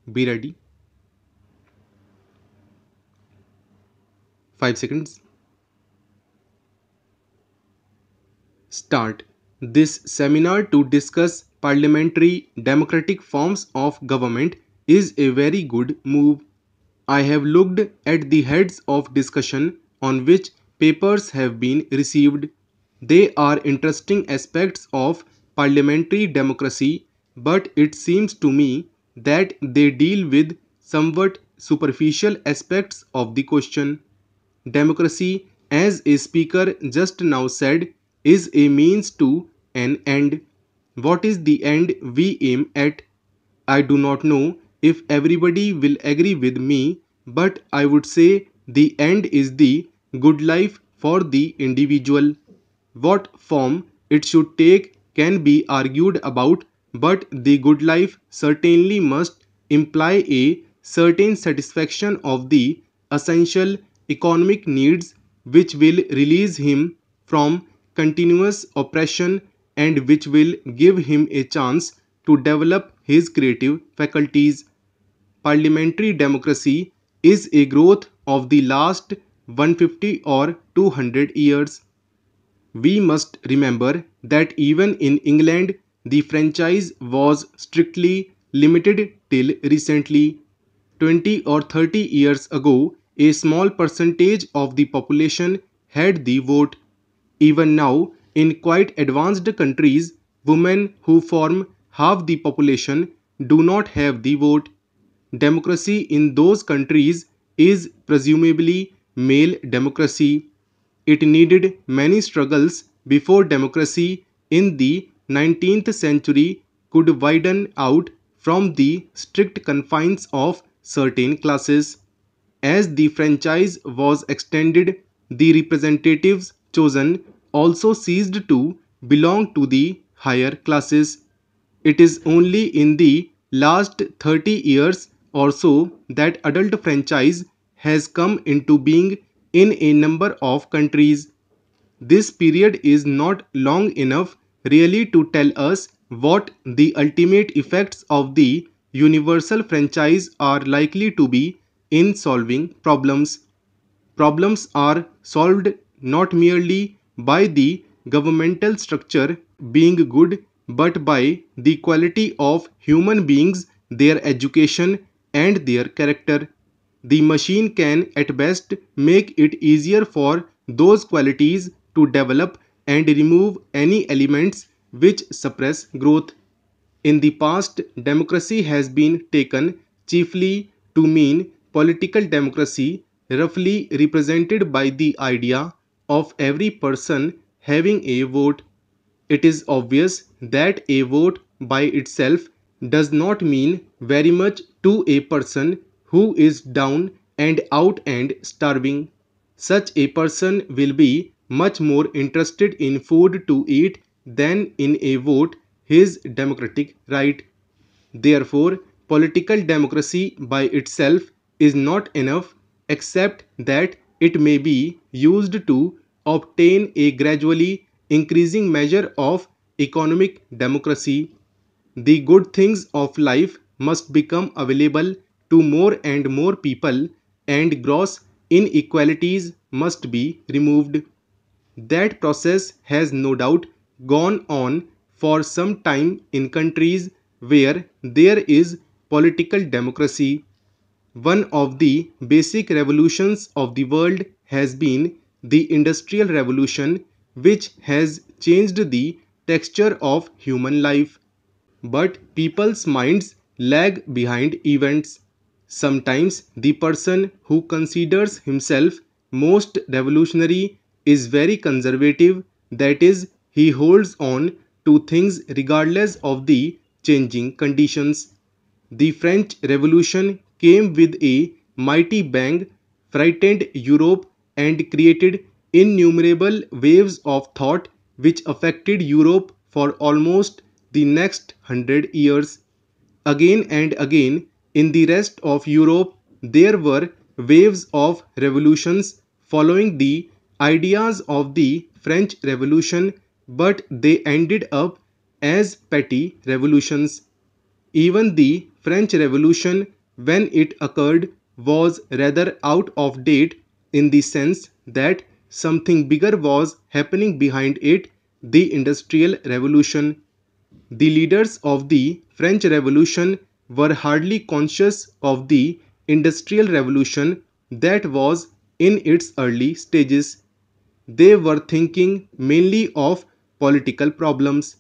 Be ready. 5 seconds. Start. This seminar to discuss parliamentary democratic forms of government is a very good move. I have looked at the heads of discussion on which papers have been received. They are interesting aspects of parliamentary democracy, but it seems to me that they deal with somewhat superficial aspects of the question. Democracy, as a speaker just now said, is a means to an end. What is the end we aim at? I do not know if everybody will agree with me, but I would say the end is the good life for the individual. What form it should take can be argued about, but the good life certainly must imply a certain satisfaction of the essential economic needs which will release him from continuous oppression and which will give him a chance to develop his creative faculties. Parliamentary democracy is a growth of the last 150 or 200 years. We must remember that even in England, the franchise was strictly limited till recently. 20 or 30 years ago, a small percentage of the population had the vote. Even now, in quite advanced countries, women who form half the population do not have the vote. Democracy in those countries is presumably male democracy. It needed many struggles before democracy in the 19th century could widen out from the strict confines of certain classes. As the franchise was extended, the representatives chosen also ceased to belong to the higher classes. It is only in the last 30 years or so that adult franchise has come into being in a number of countries. This period is not long enough really to tell us what the ultimate effects of the universal franchise are likely to be in solving problems. Problems are solved not merely by the governmental structure being good, but by the quality of human beings, their education, and their character. The machine can at best make it easier for those qualities to develop and remove any elements which suppress growth. In the past, democracy has been taken chiefly to mean political democracy, roughly represented by the idea of every person having a vote. It is obvious that a vote by itself does not mean very much to a person who is down and out and starving. Such a person will be much more interested in food to eat than in a vote, his democratic right. Therefore, political democracy by itself is not enough, except that it may be used to obtain a gradually increasing measure of economic democracy. The good things of life must become available to more and more people, and gross inequalities must be removed. That process has no doubt gone on for some time in countries where there is political democracy. One of the basic revolutions of the world has been the Industrial Revolution, which has changed the texture of human life. But people's minds lag behind events. Sometimes the person who considers himself most revolutionary is very conservative, that is, he holds on to things regardless of the changing conditions. The French Revolution came with a mighty bang, frightened Europe, and created innumerable waves of thought which affected Europe for almost the next 100 years. Again and again, in the rest of Europe, there were waves of revolutions following the ideas of the French Revolution, but they ended up as petty revolutions. Even the French Revolution, when it occurred, was rather out of date in the sense that something bigger was happening behind it, the Industrial Revolution. The leaders of the French Revolution were hardly conscious of the Industrial Revolution that was in its early stages. They were thinking mainly of political problems.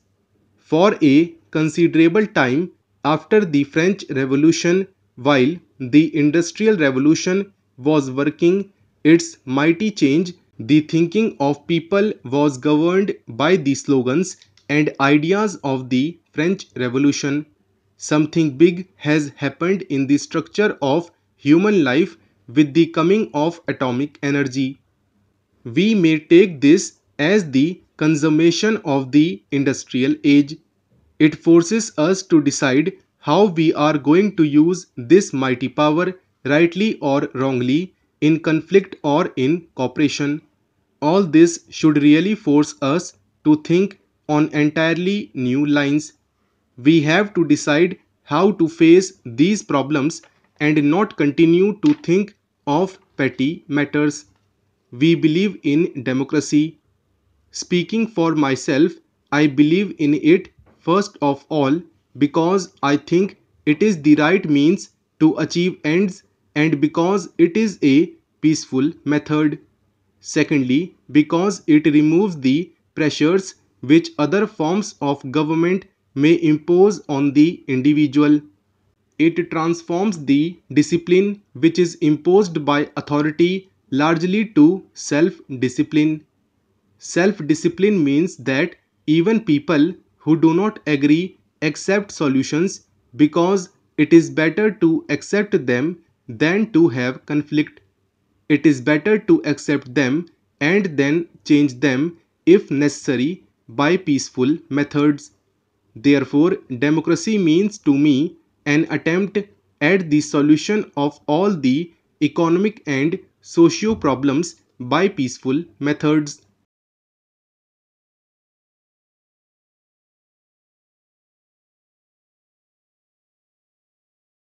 For a considerable time after the French Revolution, while the Industrial Revolution was working its mighty change, the thinking of people was governed by the slogans and ideas of the French Revolution. Something big has happened in the structure of human life with the coming of atomic energy. We may take this as the consummation of the industrial age. It forces us to decide how we are going to use this mighty power, rightly or wrongly, in conflict or in cooperation. All this should really force us to think on entirely new lines. We have to decide how to face these problems and not continue to think of petty matters. We believe in democracy. Speaking for myself, I believe in it first of all because I think it is the right means to achieve ends and because it is a peaceful method. Secondly, because it removes the pressures which other forms of government may impose on the individual. It transforms the discipline which is imposed by authority largely to self discipline. Self discipline means that even people who do not agree accept solutions because it is better to accept them than to have conflict. It is better to accept them and then change them if necessary by peaceful methods. Therefore, democracy means to me an attempt at the solution of all the economic and socio problems by peaceful methods.